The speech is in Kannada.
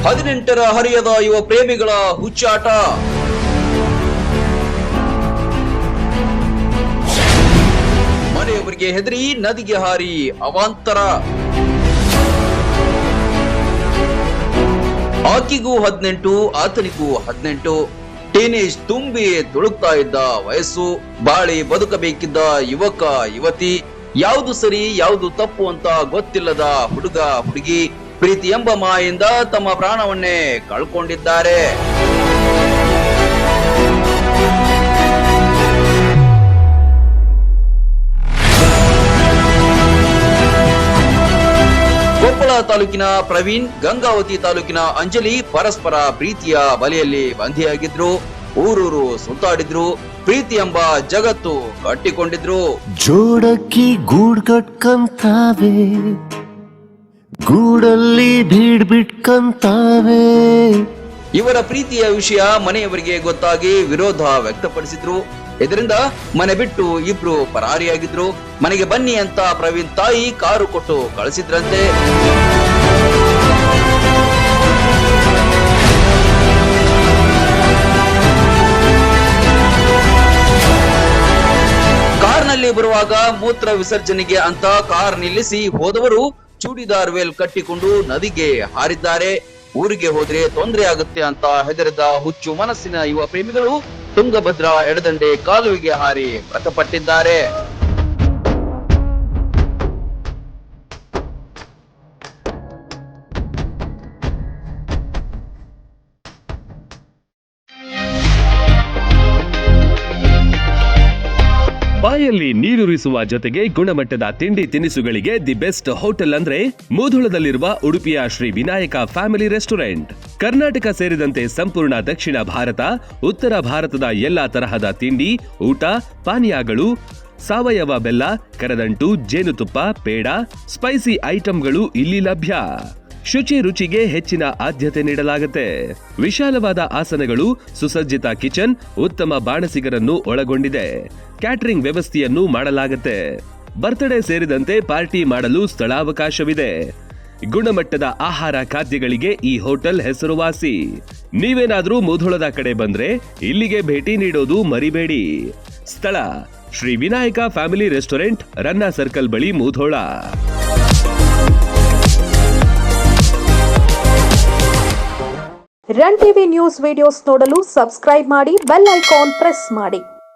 18ರ ಹರಿಯದ ಯುವ ಪ್ರೇಮಿಗಳ ಹುಚ್ಚಾಟ. ಮನೆಯವರಿಗೆ ಹೆದರಿ ನದಿಗೆ ಹಾರಿ ಅವಾಂತರ. ಆಕೆಗೂ 18, ಆತನಿಗೂ 18. ಟೀನೇಜ್ ತುಂಬಿ ತುಳುಕ್ತಾ ಇದ್ದ ವಯಸ್ಸು. ಬಾಳಿ ಬದುಕಬೇಕಿದ್ದ ಯುವಕ ಯುವತಿ. ಯಾವುದು ಸರಿ ಯಾವುದು ತಪ್ಪು ಅಂತ ಗೊತ್ತಿಲ್ಲದ ಹುಡುಗ ಹುಡುಗಿ ಪ್ರೀತಿ ಎಂಬ ಮಾಯಿಂದ ತಮ್ಮ ಪ್ರಾಣವನ್ನೇ ಕಳ್ಕೊಂಡಿದ್ದಾರೆ. ಕೊಪ್ಪಳ ತಾಲೂಕಿನ ಪ್ರವೀಣ್, ಗಂಗಾವತಿ ತಾಲೂಕಿನ ಅಂಜಲಿ ಪರಸ್ಪರ ಪ್ರೀತಿಯ ಬಲೆಯಲ್ಲಿ ಬಂಧಿಯಾಗಿದ್ರು. ಊರೂರು ಸುತ್ತಾಡಿದ್ರು. ಪ್ರೀತಿ ಎಂಬ ಜಗತ್ತು ಕಟ್ಟಿಕೊಂಡಿದ್ರು. ಜೋಡಕ್ಕಿ ಗೂಡ್ ಕಟ್ಕಂತಾವೆ, ಗೂಡಲ್ಲಿ ಬೀಡ್ ಬಿಟ್ಕಂತಾವೆ. ಇವರ ಪ್ರೀತಿಯ ವಿಷಯ ಮನೆಯವರಿಗೆ ಗೊತ್ತಾಗಿ ವಿರೋಧ ವ್ಯಕ್ತಪಡಿಸಿದ್ರು. ಇದರಿಂದ ಮನೆ ಬಿಟ್ಟು ಇಬ್ರು ಪರಾರಿಯಾಗಿದ್ರು. ಮನೆಗೆ ಬನ್ನಿ ಅಂತ ಪ್ರವೀಣ್ ತಾಯಿ ಕಾರು ಕೊಟ್ಟು ಕಳಿಸಿದ್ರಂತೆ. ಕಾರ್ನಲ್ಲಿ ಬರುವಾಗ ಮೂತ್ರ ವಿಸರ್ಜನೆಗೆ ಅಂತ ಕಾರ್ ನಿಲ್ಲಿಸಿ ಹೋದವರು ಚೂಡಿದಾರ್ ವೇಲ್ ಕಟ್ಟಿಕೊಂಡು ನದಿಗೆ ಹಾರಿದ್ದಾರೆ. ಊರಿಗೆ ಹೋದ್ರೆ ತೊಂದರೆ ಆಗುತ್ತೆ ಅಂತ ಹೆದರಿದ ಹುಚ್ಚು ಮನಸ್ಸಿನ ಯುವ ಪ್ರೇಮಿಗಳು ತುಂಗಭದ್ರಾ ಎಡದಂಡೆ ಕಾಲುವೆಗೆ ಹಾರಿ ಮೃತಪಟ್ಟಿದ್ದಾರೆ. ಬಾಯಲ್ಲಿ ನೀರುರಿಸುವ ಜೊತೆಗೆ ಗುಣಮಟ್ಟದ ತಿಂಡಿ ತಿನಿಸುಗಳಿಗೆ ದಿ ಬೆಸ್ಟ್ ಹೋಟೆಲ್ ಅಂದ್ರೆ ಮೂಧೋಳದಲ್ಲಿರುವ ಉಡುಪಿಯ ಶ್ರೀ ವಿನಾಯಕ ಫ್ಯಾಮಿಲಿ ರೆಸ್ಟೋರೆಂಟ್. ಕರ್ನಾಟಕ ಸೇರಿದಂತೆ ಸಂಪೂರ್ಣ ದಕ್ಷಿಣ ಭಾರತ, ಉತ್ತರ ಭಾರತದ ಎಲ್ಲಾ ತರಹದ ತಿಂಡಿ, ಊಟ, ಪಾನೀಯಗಳು, ಸಾವಯವ ಬೆಲ್ಲ, ಕರದಂಟು, ಜೇನುತುಪ್ಪ, ಪೇಡ, ಸ್ಪೈಸಿ ಐಟಂಗಳು ಇಲ್ಲಿ ಲಭ್ಯ. ಶುಚಿ ರುಚಿಗೆ ಹೆಚ್ಚಿನ ಆದ್ಯತೆ ನೀಡಲಾಗುತ್ತೆ. ವಿಶಾಲವಾದ ಆಸನಗಳು, ಸುಸಜ್ಜಿತ ಕಿಚನ್, ಉತ್ತಮ ಬಾಣಸಿಗರನ್ನು ಒಳಗೊಂಡಿದೆ. ಕ್ಯಾಟರಿಂಗ್ ವ್ಯವಸ್ಥೆಯನ್ನು ಮಾಡಲಾಗುತ್ತೆ. ಬರ್ತ್ಡೇ ಸೇರಿದಂತೆ ಪಾರ್ಟಿ ಮಾಡಲು ಸ್ಥಳಾವಕಾಶವಿದೆ. ಗುಣಮಟ್ಟದ ಆಹಾರ ಖಾದ್ಯಗಳಿಗೆ ಈ ಹೋಟೆಲ್ ಹೆಸರುವಾಸಿ. ನೀವೇನಾದ್ರೂ ಮೂಧೋಳದ ಕಡೆ ಬಂದ್ರೆ ಇಲ್ಲಿಗೆ ಭೇಟಿ ನೀಡೋದು ಮರಿಬೇಡಿ. ಸ್ಥಳ ಶ್ರೀ ವಿನಾಯಕ ಫ್ಯಾಮಿಲಿ ರೆಸ್ಟೋರೆಂಟ್, ರನ್ನ ಸರ್ಕಲ್ ಬಳಿ, Mudhol. Run TV news videos ನೋಡಲು ಸಬ್ಸ್ಕ್ರೈಬ್ ಮಾಡಿ, ಬೆಲ್ ಐಕಾನ್ ಪ್ರೆಸ್ ಮಾಡಿ.